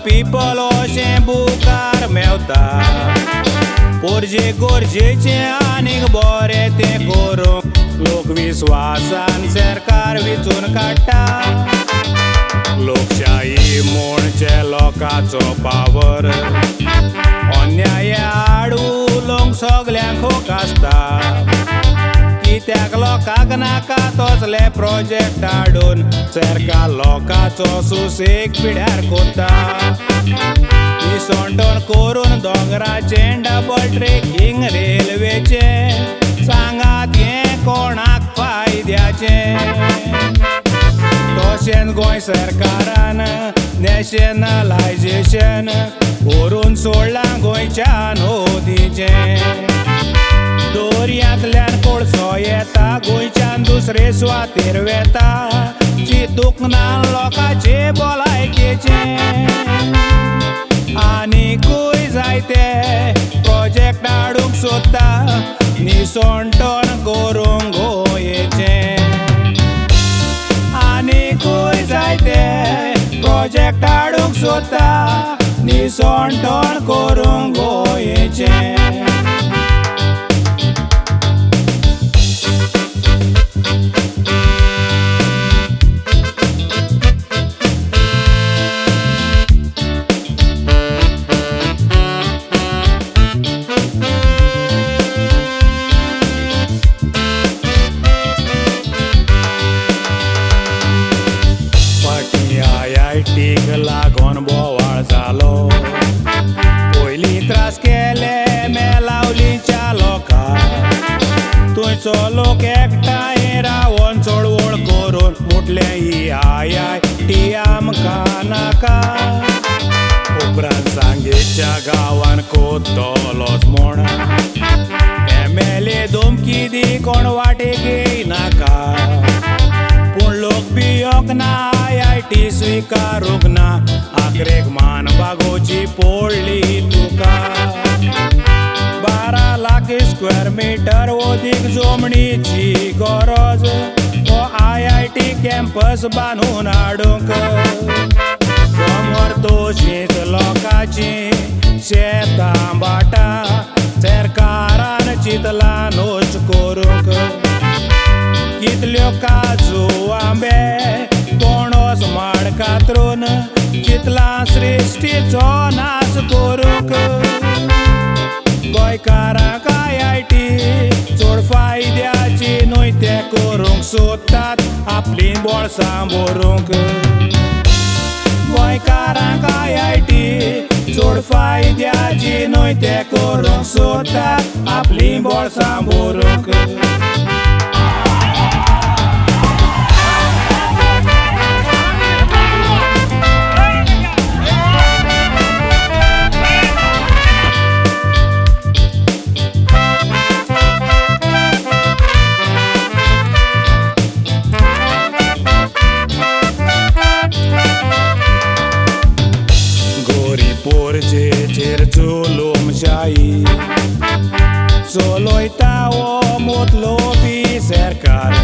people अशें बुकार मेवता पोरजे गोरजेचें आनीक बरें तें करूंक लोक विश्वासान सरकार विचून काडटा लोकशाही म्हणचे लोकांचो पावर अन्याय आडूलोंक सगल्यांक होक आसता कित्याक लोकांक नाका तसले प्रोजेक्ट हाडून सरकार लोकांचो सुसेग पिड्यार कोत्ता इसवण करून दोंगराचें डबल ट्रेकिंग रेल्वेचें सांगात हें कोणाक फायद्याचें तशेंच गोंय सरकारान नॅशनलायजेशन करून सोडलां गोंयच्या नोदीचें दर्यांतल्यान कोळसो येता गोंयच्यान दुसरे सुवातेर वेता चिंतूंक ना लोकांचे भलायकेचें आनीकूय जायते प्रोजेक्ट हाडूंक सोदता निसवण करूंक गोंयचें आनीकूय जायते प्रोजेक्ट हाडूंक सोदता निसवण करूंक गोंयचें IITक लागून बोवाळ जालो पयलीं त्रास केले मेलावलीच्या लोकांक थंयचो लोक एकठांय रावन चळवळ करून म्हटलें ही IIT आमकां नाका उपरांत सांगेच्या गांवांत कोत्तलोच म्हूण MLA धमकी दी कोण वाटेक येयनाका पूण लोक भियोंक ना IIT स्विकारूंक ना आखरेक मान बागोवची पडली तुका 12 लाख स्क्वेअर मिटर ओदीक जमनीची गरज हो IIT कॅम्पस बांदून हाडूंक कमर तोशींच लोकांची शेतां भाटां सरकारान चिंतलां नोच करूंक कितल्यो काजू आंबे पणस माड कातरून चिंतलां सृश्टीचो नाश करूंक गोंयकारांक IIT चड फायद्याची न्हय ते करूंक सोदतात आपली बोळसां भरूंक गोंयकारांक IIT चड फायद्याची न्हय ते करूंक सोदतात आपली बोळसां भरूंक पोरजेचेर जुलूमशाही चलयता हो मतलोबी सरकार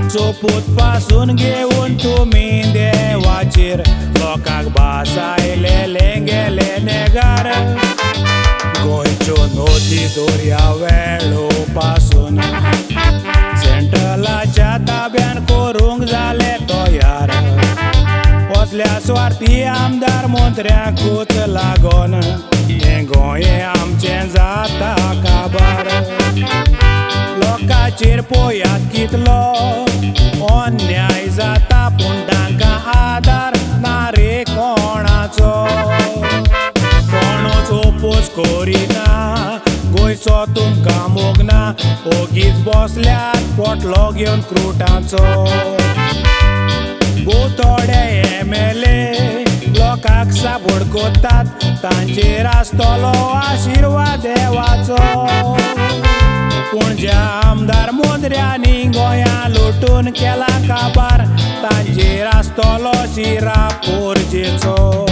चोपूत पासून घेवन तुमी देवाचेर लोकांक भासायलेले गेले नेगार गोंयच्यो नदी दर्या वेळो पासून सेंट्रलाच्या ताब्यान करूंक जाले तयार असल्या स्वार्थी आमदार मंत्र्यांकूच लागून हें गोंय आमचें जाता काबार लोकांचेर पळयात कितलो अन्याय जाता पूण तांकां आदार ना रे कोणाचो कोणूच ओपोज करिना गोंयचो तुमकां मोग ना ओगीच बसल्यात पोटलो घेवन क्रुटांचो थोडे MLA लोकांक साबोड कोत्तात तांचेर आसतलो आशिर्वाद देवाचो पूण ज्या आमदार मंत्र्यांनी गोंयां लुटून केला काबार तांचेर आसतलो शिरा पोरजेचो